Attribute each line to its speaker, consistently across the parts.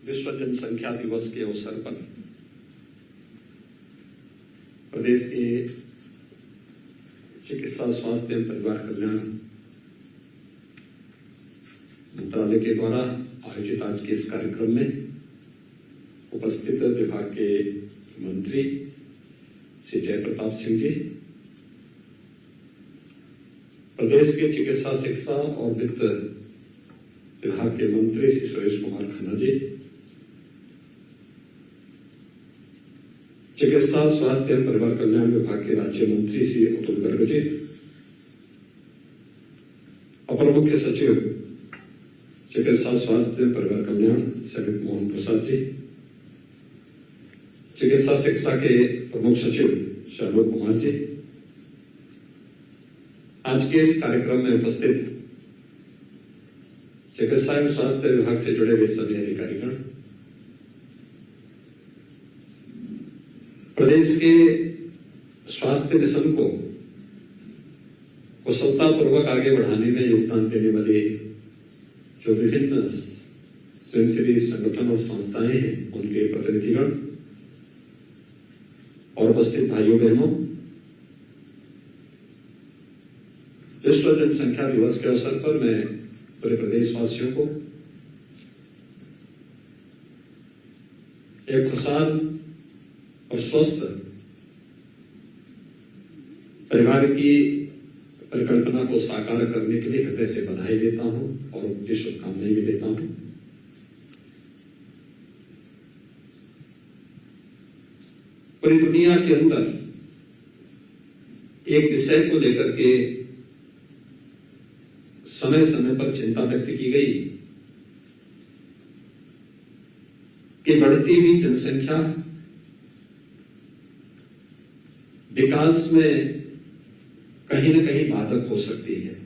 Speaker 1: विश्व जनसंख्या दिवस के अवसर पर प्रदेश के चिकित्सा स्वास्थ्य एवं परिवार कल्याण मंत्रालय के द्वारा आयोजित आज के इस कार्यक्रम में उपस्थित विभाग के मंत्री श्री जयप्रताप सिंह जी, प्रदेश के चिकित्सा शिक्षा और वित्त विभाग के मंत्री श्री सुरेश कुमार खन्ना जी, चिकित्सा स्वास्थ्य एवं परिवार कल्याण विभाग के राज्य मंत्री श्री अतुल गर्ग जी, अपर मुख्य सचिव चिकित्सा स्वास्थ्य एवं परिवार कल्याण समित मोहन प्रसाद जी, चिकित्सा शिक्षा के प्रमुख सचिव शर्मल कुमार जी, आज के इस कार्यक्रम में उपस्थित चिकित्सा एवं स्वास्थ्य विभाग से जुड़े हुए सभी अधिकारीगण, प्रदेश के स्वास्थ्य मिशन को कुशलतापूर्वक आगे बढ़ाने में योगदान देने वाले जो विभिन्न स्वयंसेवी संगठन और संस्थाएं हैं, उनके प्रतिनिधिगण और उपस्थित भाइयों बहनों, विश्व जनसंख्या दिवस के अवसर पर मैं पूरे प्रदेशवासियों को एक खुशहाल और स्वस्थ परिवार की परिकल्पना को साकार करने के लिए हृदय से बधाई देता हूं और उनकी शुभकामनाएं भी देता हूं। पूरी दुनिया के अंदर एक विषय को लेकर के समय समय पर चिंता व्यक्त की गई कि बढ़ती हुई जनसंख्या विकास में कहीं न कहीं बाधक हो सकती है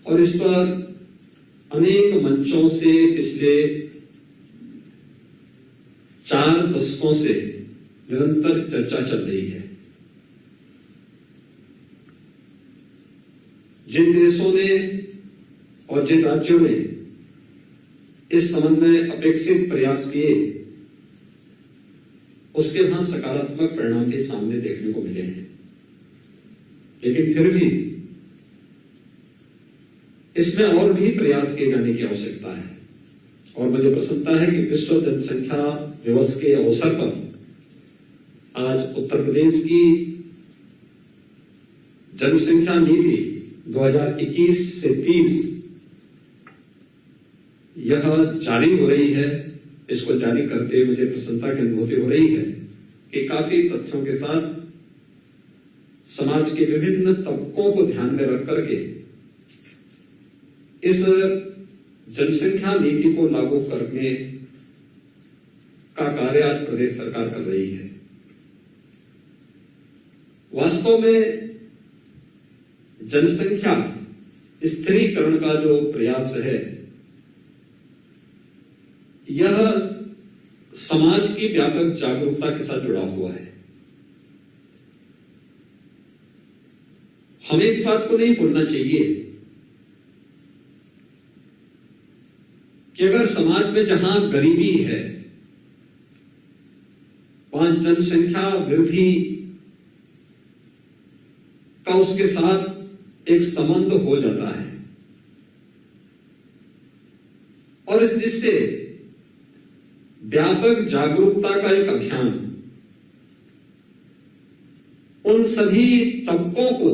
Speaker 1: और इस पर अनेक मंचों से पिछले 4 दशकों से निरंतर चर्चा चल रही है। जिन देशों ने और जिन राज्यों ने इस संबंध में अपेक्षित प्रयास किए, उसके वहां सकारात्मक परिणाम भी सामने देखने को मिले हैं, लेकिन फिर भी इसमें और भी प्रयास किए जाने की आवश्यकता है। और मुझे प्रसन्नता है कि विश्व जनसंख्या दिवस के अवसर पर आज उत्तर प्रदेश की जनसंख्या नीति 2021 से 30 यह जारी हो रही है। इसको जारी करते हुए मुझे प्रसन्नता की अनुभूति हो रही है कि काफी तथ्यों के साथ समाज के विभिन्न तबकों को ध्यान में रख करके इस जनसंख्या नीति को लागू करने का कार्य आज प्रदेश सरकार कर रही है। वास्तव में जनसंख्या स्थिरीकरण का जो प्रयास है, यह समाज की व्यापक जागरूकता के साथ जुड़ा हुआ है। हमें इस बात को नहीं भूलना चाहिए कि अगर समाज में जहां गरीबी है, वहां जनसंख्या वृद्धि का उसके साथ एक संबंध हो जाता है और इस दृष्टि से व्यापक जागरूकता का एक अभियान उन सभी तबकों को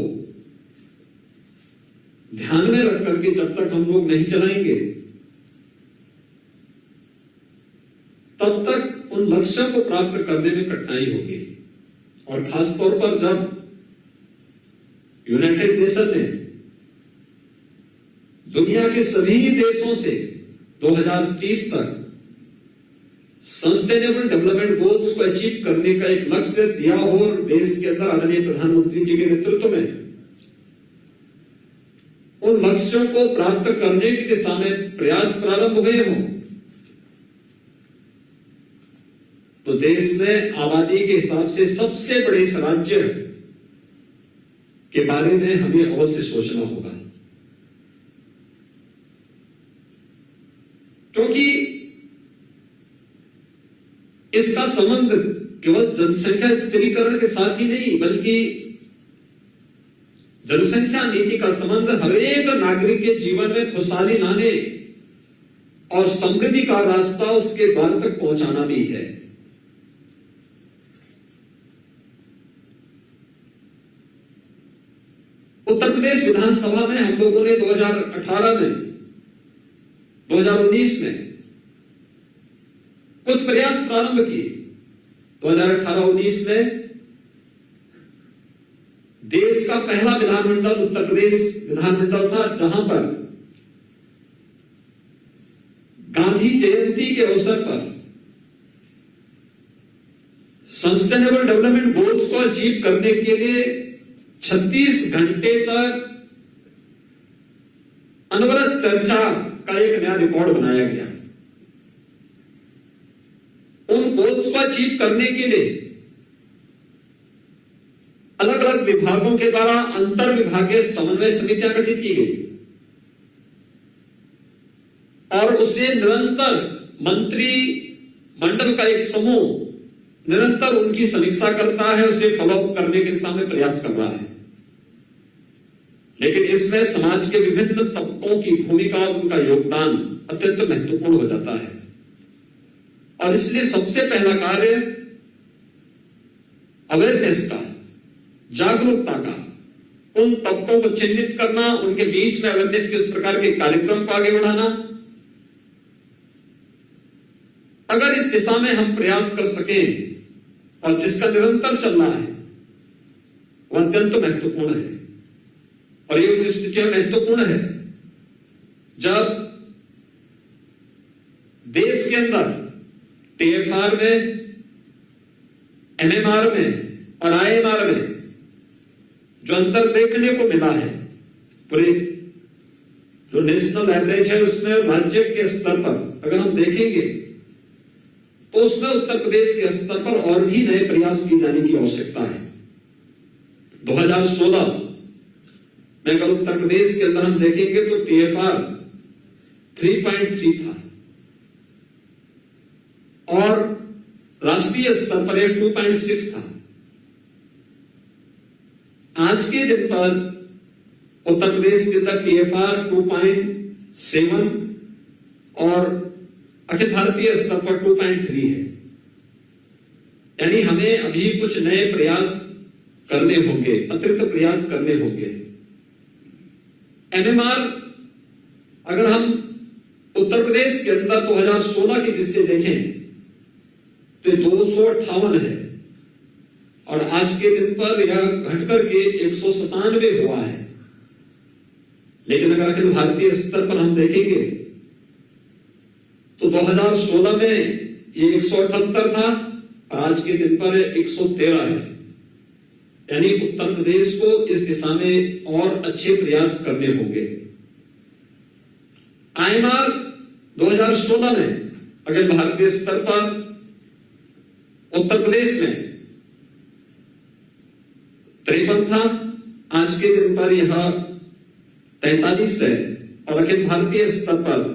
Speaker 1: ध्यान में रख करके जब तक हम लोग नहीं चलाएंगे, तब तक उन लक्ष्यों को प्राप्त करने में कठिनाई होगी। और खासतौर पर जब यूनाइटेड नेशन ने दुनिया के सभी देशों से 2030 तक सस्टेनेबल डेवलपमेंट गोल्स को अचीव करने का एक लक्ष्य दिया हो और देश के अंदर आदरणीय प्रधानमंत्री जी के नेतृत्व में उन लक्ष्यों को प्राप्त करने की दिशा में प्रयास प्रारंभ हुए हों, तो देश में आबादी के हिसाब से सबसे बड़े इस राज्य के बारे में हमें अवश्य सोचना होगा। क्योंकि इसका संबंध केवल जनसंख्या स्थिरीकरण के साथ ही नहीं, बल्कि जनसंख्या नीति का संबंध हर एक नागरिक के जीवन में खुशहाली लाने और समृद्धि का रास्ता उसके द्वार तक पहुंचाना भी है। उत्तर प्रदेश विधानसभा में हम लोगों ने 2018 में 2019 में कुछ प्रयास प्रारंभ किए। 2018-19 में देश का पहला विधानमंडल उत्तर प्रदेश विधानमंडल था, जहां पर गांधी जयंती के अवसर पर सस्टेनेबल डेवलपमेंट गोल्स को अचीव करने के लिए 36 घंटे तक अनवरत चर्चा का एक नया रिकॉर्ड बनाया गया। उन गोल्स को अचीव करने के लिए अलग अलग विभागों के द्वारा अंतर विभागीय समन्वय समितियां गठित की गई और उसे निरंतर मंत्री मंडल का एक समूह निरंतर उनकी समीक्षा करता है, उसे फॉलोअप करने के दिशा में प्रयास कर रहा है। लेकिन इसमें समाज के विभिन्न तबकों की भूमिका और उनका योगदान अत्यंत महत्वपूर्ण हो जाता है और इसलिए सबसे पहला कार्य अवेयरनेस का, जागरूकता का, उन तबकों को चिन्हित करना, उनके बीच में अवेयरनेस के उस प्रकार के कार्यक्रम को आगे बढ़ाना। अगर इस दिशा में हम प्रयास कर सकें और जिसका निरंतर चल रहा है वह अत्यंत महत्वपूर्ण है और ये स्थिति महत्वपूर्ण है जब देश के अंदर टीएफआर में, एमएमआर में और आईएमआर में जो अंतर देखने को मिला है, पूरे जो नेशनल एवरेज है उसमें राज्य के स्तर पर अगर हम देखेंगे तो उसमें उत्तर प्रदेश के स्तर पर और भी नए प्रयास किए जाने की आवश्यकता है। 2016 में अगर उत्तर प्रदेश के अंदर हम देखेंगे तो टीएफआर 3.3 था और राष्ट्रीय स्तर पर 2.6 था। आज के दिन पर उत्तर प्रदेश के अंदर टीएफआर 2.7 और अखिल भारतीय स्तर पर 2.3 है। यानी हमें अभी कुछ नए प्रयास करने होंगे, अतिरिक्त प्रयास करने होंगे। एमएमआर अगर हम उत्तर प्रदेश के अंदर 2016 की दृष्टि से देखें तो 258 है और आज के दिन पर यह घटकर के 197 हुआ है। लेकिन अगर अखिल भारतीय स्तर पर हम देखेंगे तो 2016 में ये 178 था और आज के दिन पर 113 है। यानी उत्तर प्रदेश को इस दिशा में और अच्छे प्रयास करने होंगे। आईएमआर 2016 में अखिल भारतीय स्तर पर उत्तर प्रदेश में 53 था, आज के दिन पर यह 43 है और अखिल भारतीय स्तर पर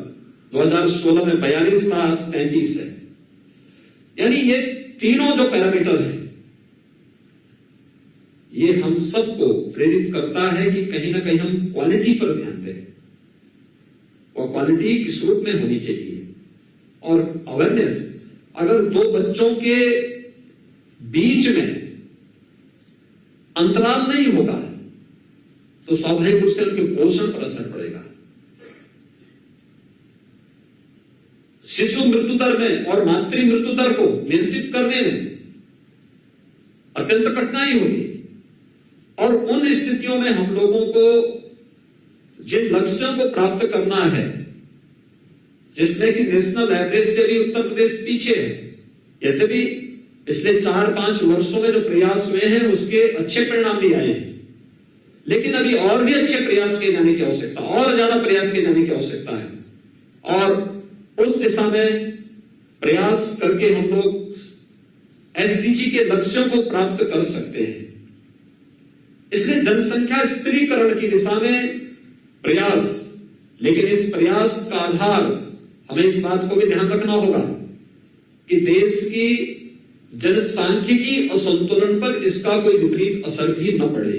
Speaker 1: 2016 में 42 था, आज 33 है। यानी ये तीनों जो पैरामीटर है ये हम सबको प्रेरित करता है कि कहीं ना कहीं हम क्वालिटी पर ध्यान दें और क्वालिटी किस रूप में होनी चाहिए। और अवेयरनेस अगर दो बच्चों के बीच में अंतराल नहीं होगा तो स्वाभाविक रूप से उनके पोषण पर असर पड़ेगा। शिशु मृत्यु दर में और मातृ मृत्यु दर को नियंत्रित करने में अत्यंत कठिनाई होगी और उन स्थितियों में हम लोगों को जिन लक्ष्यों को प्राप्त करना है, जिसमें कि नेशनल एवरेज से भी उत्तर प्रदेश पीछे है, यद्यपि पिछले 4-5 वर्षों में जो प्रयास हुए हैं उसके अच्छे परिणाम भी आए हैं, लेकिन अभी और भी अच्छे प्रयास किए जाने की आवश्यकता, और ज्यादा प्रयास किए जाने की आवश्यकता है और उस दिशा में प्रयास करके हम लोग एसडीजी के लक्ष्यों को प्राप्त कर सकते हैं। इसलिए जनसंख्या स्थिरीकरण की दिशा में प्रयास, लेकिन इस प्रयास का आधार हमें इस बात को भी ध्यान रखना होगा कि देश की जनसांख्यिकी असंतुलन पर इसका कोई विपरीत असर भी न पड़े।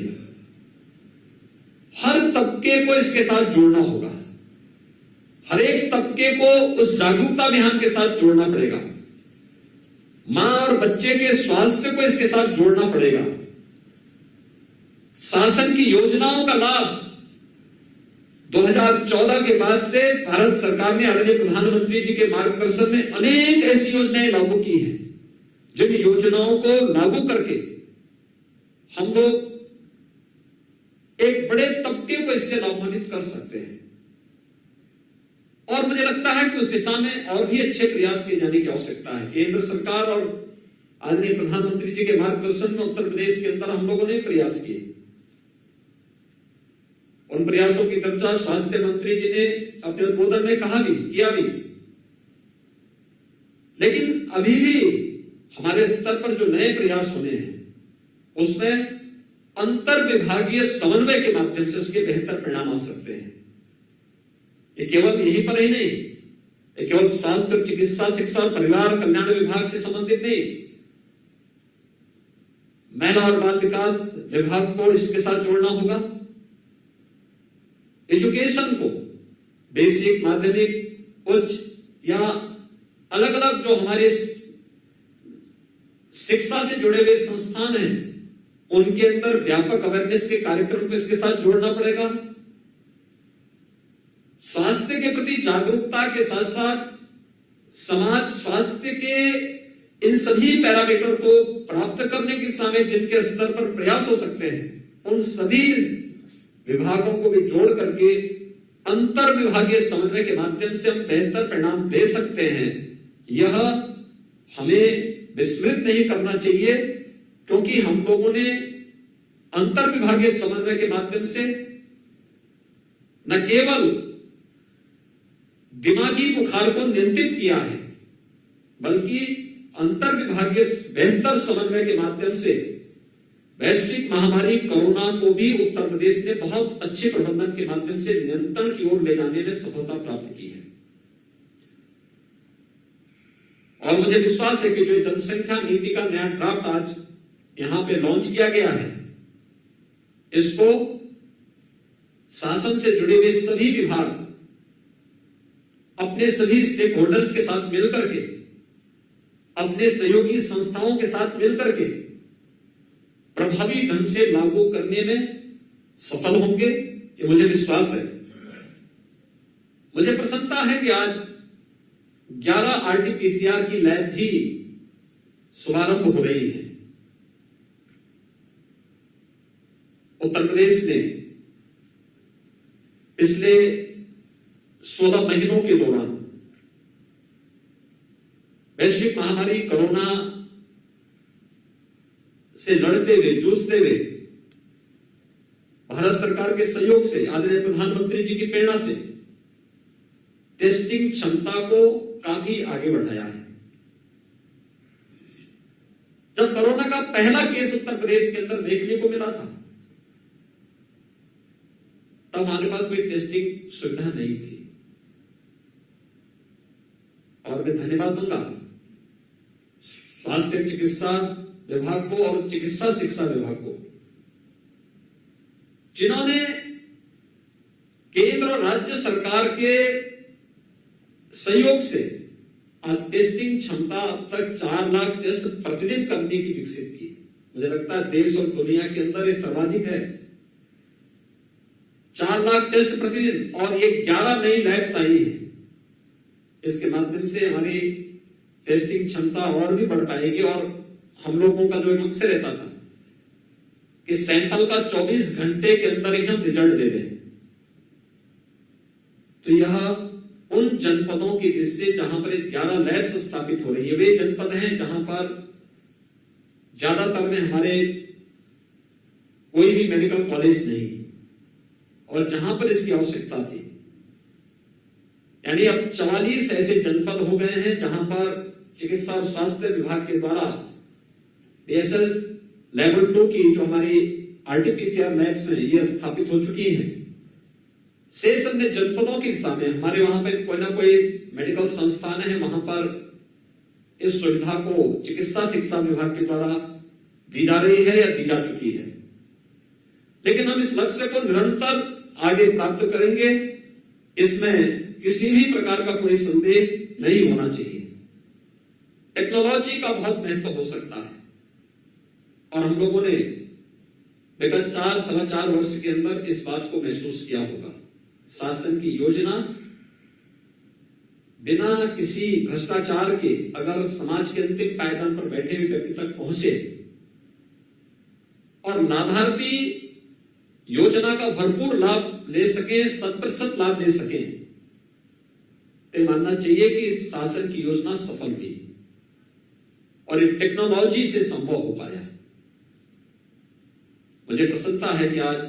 Speaker 1: हर तबके को इसके साथ जोड़ना होगा, हर एक तबके को उस जागरूकता अभियान के साथ जोड़ना पड़ेगा, मां और बच्चे के स्वास्थ्य को इसके साथ जोड़ना पड़ेगा। शासन की योजनाओं का लाभ 2014 के बाद से भारत सरकार ने आदरणीय प्रधानमंत्री जी के मार्गदर्शन में अनेक ऐसी योजनाएं लागू की हैं, जिन योजनाओं को लागू करके हम लोग एक बड़े तबके को इससे लाभान्वित कर सकते हैं। और मुझे लगता है कि उस दिशा में और भी अच्छे प्रयास किए जाने की आवश्यकता है। केंद्र सरकार और आदरणीय प्रधानमंत्री जी के मार्गदर्शन में उत्तर प्रदेश के अंदर हम लोगों ने प्रयास किए। उन प्रयासों की चर्चा स्वास्थ्य मंत्री जी ने अपने उद्बोधन में कहा भी, किया भी, लेकिन अभी भी हमारे स्तर पर जो नए प्रयास होने हैं उसमें अंतर विभागीय समन्वय के माध्यम से उसके बेहतर परिणाम आ सकते हैं। ये केवल यहीं पर ही नहीं, ये केवल स्वास्थ्य, चिकित्सा, शिक्षा और परिवार कल्याण विभाग से संबंधित नहीं, महिला और बाल विकास विभाग को इसके साथ जोड़ना होगा। एजुकेशन को बेसिक, माध्यमिक, उच्च या अलग अलग जो हमारे शिक्षा से जुड़े हुए संस्थान हैं उनके अंदर व्यापक अवेयरनेस के कार्यक्रम को इसके साथ जोड़ना पड़ेगा। स्वास्थ्य के प्रति जागरूकता के साथ साथ समाज स्वास्थ्य के इन सभी पैरामीटर को प्राप्त करने की दिशा में जिनके स्तर पर प्रयास हो सकते हैं उन सभी विभागों को भी जोड़ करके अंतर विभागीय समन्वय के माध्यम से हम बेहतर परिणाम दे सकते हैं। यह हमें विस्मृत नहीं करना चाहिए, क्योंकि हम लोगों ने अंतर विभागीय समन्वय के माध्यम से न केवल दिमागी बुखार को नियंत्रित किया है, बल्कि अंतर विभागीय बेहतर समन्वय के माध्यम से वैश्विक महामारी कोरोना को भी उत्तर प्रदेश ने बहुत अच्छे प्रबंधन के माध्यम से नियंत्रण की ओर ले जाने में सफलता प्राप्त की है। और मुझे विश्वास है कि जो जनसंख्या नीति का नया ड्राफ्ट आज यहां पे लॉन्च किया गया है, इसको शासन से जुड़े हुए सभी विभाग अपने सभी स्टेक होल्डर्स के साथ मिलकर के, अपने सहयोगी संस्थाओं के साथ मिलकर के प्रभावी ढंग से लागू करने में सफल होंगे, ये मुझे विश्वास है। मुझे प्रसन्नता है कि आज 11 आरटीपीसीआर की लैब भी शुभारंभ हो रही है। उत्तर प्रदेश ने पिछले 16 महीनों के दौरान वैश्विक महामारी कोरोना से लड़ते हुए, जूझते हुए, भारत सरकार के सहयोग से, आदरणीय प्रधानमंत्री जी की प्रेरणा से टेस्टिंग क्षमता को काफी आगे बढ़ाया है। जब कोरोना का पहला केस उत्तर प्रदेश के अंदर देखने को मिला था, तब हमारे पास कोई टेस्टिंग सुविधा नहीं थी। और मैं धन्यवाद दूंगा स्वास्थ्य चिकित्सा विभाग को और चिकित्सा शिक्षा विभाग को, जिन्होंने केंद्र और राज्य सरकार के सहयोग से आज टेस्टिंग क्षमता अब तक 4 लाख टेस्ट प्रतिदिन करने की विकसित की। मुझे लगता है देश और दुनिया के अंदर ये सर्वाधिक है, 4 लाख टेस्ट प्रतिदिन। और ये 11 नई लैब्स आई है, इसके माध्यम से हमारी टेस्टिंग क्षमता और भी बढ़ पाएगी। और हम लोगों का जो मकसद रहता था कि सैंपल का 24 घंटे के अंदर ही हम रिजल्ट दे दें, तो यह उन जनपदों की जिससे जहां पर 11 लैब्स स्थापित हो रही है, वे जनपद हैं जहां पर ज्यादातर में हमारे कोई भी मेडिकल कॉलेज नहीं, और जहां पर इसकी आवश्यकता थी। यानी अब 44 ऐसे जनपद हो गए हैं जहां पर चिकित्सा और स्वास्थ्य विभाग के द्वारा BSL लेवल 2 की जो हमारी आरटीपीसीआर लैब्स हैं ये स्थापित हो चुकी हैं। शेष अन्य जनपदों के दिशा में हमारे वहां पे कोई ना कोई मेडिकल संस्थान है, वहां पर इस सुविधा को चिकित्सा शिक्षा विभाग के द्वारा दी जा रही है या दी जा चुकी है। लेकिन हम इस लक्ष्य को निरंतर आगे प्राप्त करेंगे, इसमें किसी भी प्रकार का कोई संदेह नहीं होना चाहिए। टेक्नोलॉजी का बहुत महत्व हो सकता है और हम लोगों ने विगत 4-4.25 वर्ष के अंदर इस बात को महसूस किया होगा। शासन की योजना बिना किसी भ्रष्टाचार के अगर समाज के अंतिम पायदान पर बैठे हुए व्यक्ति तक पहुंचे और लाभार्थी योजना का भरपूर लाभ ले सके, 100% लाभ ले सके, तो मानना चाहिए कि शासन की योजना सफल हुई और ये टेक्नोलॉजी से संभव हो पाया। मुझे प्रसन्नता है कि आज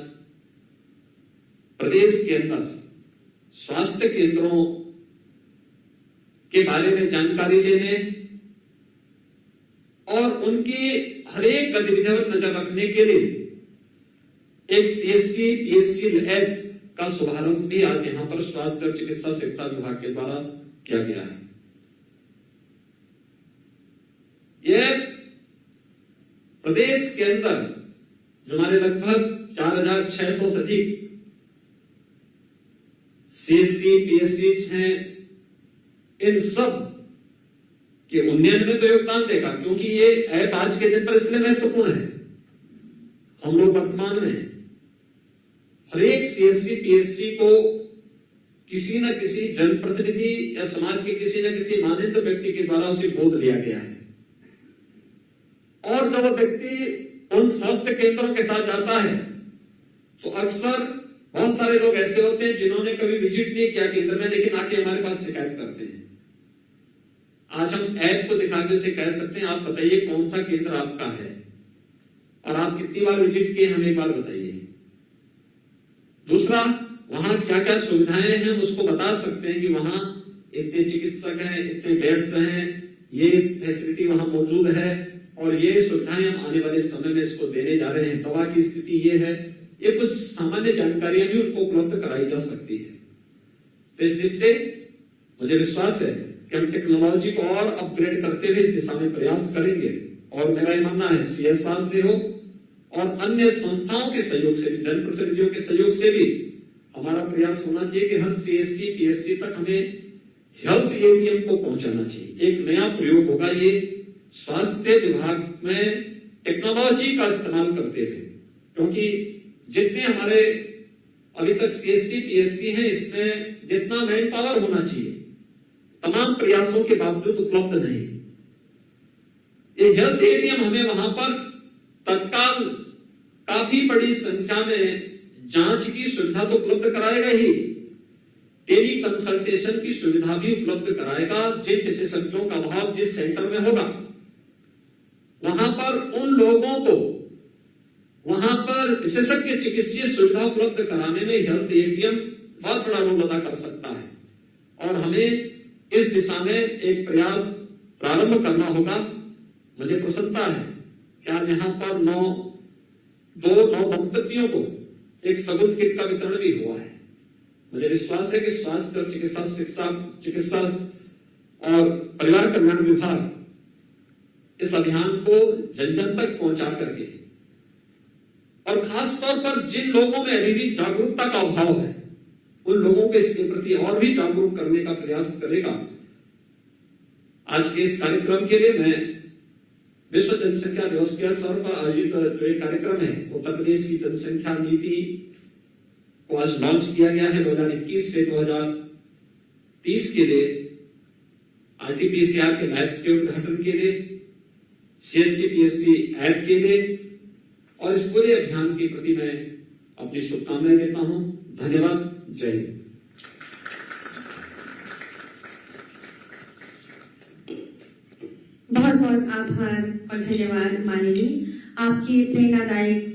Speaker 1: प्रदेश के अंदर स्वास्थ्य केंद्रों के बारे में जानकारी लेने और उनकी हर एक गतिविधियों पर नजर रखने के लिए एक CSC PSC लैब का शुभारंभ भी आज यहां पर स्वास्थ्य और चिकित्सा शिक्षा विभाग के द्वारा किया गया है। यह प्रदेश के अंदर जो हमारे लगभग 4,600 से अधिक CSC PSC हैं, इन सब के उन्नयन में तो योगदान देगा, क्योंकि ये ऐप आज के दिन पर इसलिए महत्वपूर्ण है। हम लोग वर्तमान में हर एक CSC PSC को किसी न किसी जनप्रतिनिधि या समाज के किसी न किसी मान्यता व्यक्ति के द्वारा उसे गोद लिया गया है और जब व्यक्ति उन स्वास्थ्य केंद्रों के साथ जाता है तो अक्सर बहुत सारे लोग ऐसे होते हैं जिन्होंने कभी विजिट नहीं किया केंद्र में, लेकिन आके हमारे पास शिकायत करते हैं। आज हम ऐप को दिखा के उसे कह सकते हैं, आप बताइए कौन सा केंद्र आपका है और आप कितनी बार विजिट किए, हमें एक बार बताइए। दूसरा, वहां क्या क्या सुविधाएं हैं उसको बता सकते हैं कि वहां इतने चिकित्सक हैं, इतने बेड्स हैं, ये फैसिलिटी वहां मौजूद है और ये सुविधाएं हम आने वाले समय में इसको देने जा रहे हैं, दवा की स्थिति ये है। ये कुछ सामान्य जानकारियां भी उनको उपलब्ध कराई जा सकती है। तो इस दृष्टि से मुझे विश्वास है कि हम टेक्नोलॉजी को और अपग्रेड करते हुए इस दिशा में प्रयास करेंगे और मेरा ये मानना है CSR से हो और अन्य संस्थाओं के सहयोग से, जनप्रतिनिधियों के सहयोग से भी हमारा प्रयास होना चाहिए कि हर CSC PSC तक हमें हेल्थ ATM को पहुंचाना चाहिए। एक नया प्रयोग होगा ये स्वास्थ्य विभाग में टेक्नोलॉजी का इस्तेमाल करते हुए, क्योंकि जितने हमारे अभी तक CSC PSC हैं, इसमें जितना मैन पावर होना चाहिए तमाम प्रयासों के बावजूद उपलब्ध नहीं। ये हेल्थ ATM हमें वहां पर तत्काल काफी बड़ी संख्या में जांच की सुविधा तो उपलब्ध कराएगा ही, टेली कंसल्टेशन की सुविधा भी उपलब्ध कराएगा। जिन विशेषज्ञों का अभाव जिस सेंटर में होगा वहां पर उन लोगों को वहां पर विशेषज्ञ चिकित्सीय सुविधा उपलब्ध कराने में हेल्थ ATM बहुत बड़ा रोल अदा कर सकता है और हमें इस दिशा में एक प्रयास प्रारंभ करना होगा। मुझे प्रसन्नता है कि आज यहाँ पर दो नौ दंपतियों को एक सगुन किट का वितरण भी हुआ है। मुझे विश्वास है कि स्वास्थ्य और चिकित्सा और परिवार कल्याण विभाग इस अभियान को जन जन तक पहुंचा करके और खास तौर पर जिन लोगों में अभी भी जागरूकता का अभाव है उन लोगों को इसके प्रति और भी जागरूक करने का प्रयास करेगा। आज के इस कार्यक्रम के लिए मैं विश्व जनसंख्या दिवस के अवसर पर आयोजित जो एक कार्यक्रम है उत्तर प्रदेश की जनसंख्या नीति को आज लॉन्च किया गया है 2021 से 2030 के लिए RT-PCR के लैब्स के उद्घाटन के लिए, CSC PSC ऐप के लिए और इस पूरे अभियान के प्रति मैं अपनी शुभकामनाएं देता हूं। धन्यवाद। जय हिंद।
Speaker 2: बहुत बहुत आभार और धन्यवाद माननीय, आपकी प्रेरणादायक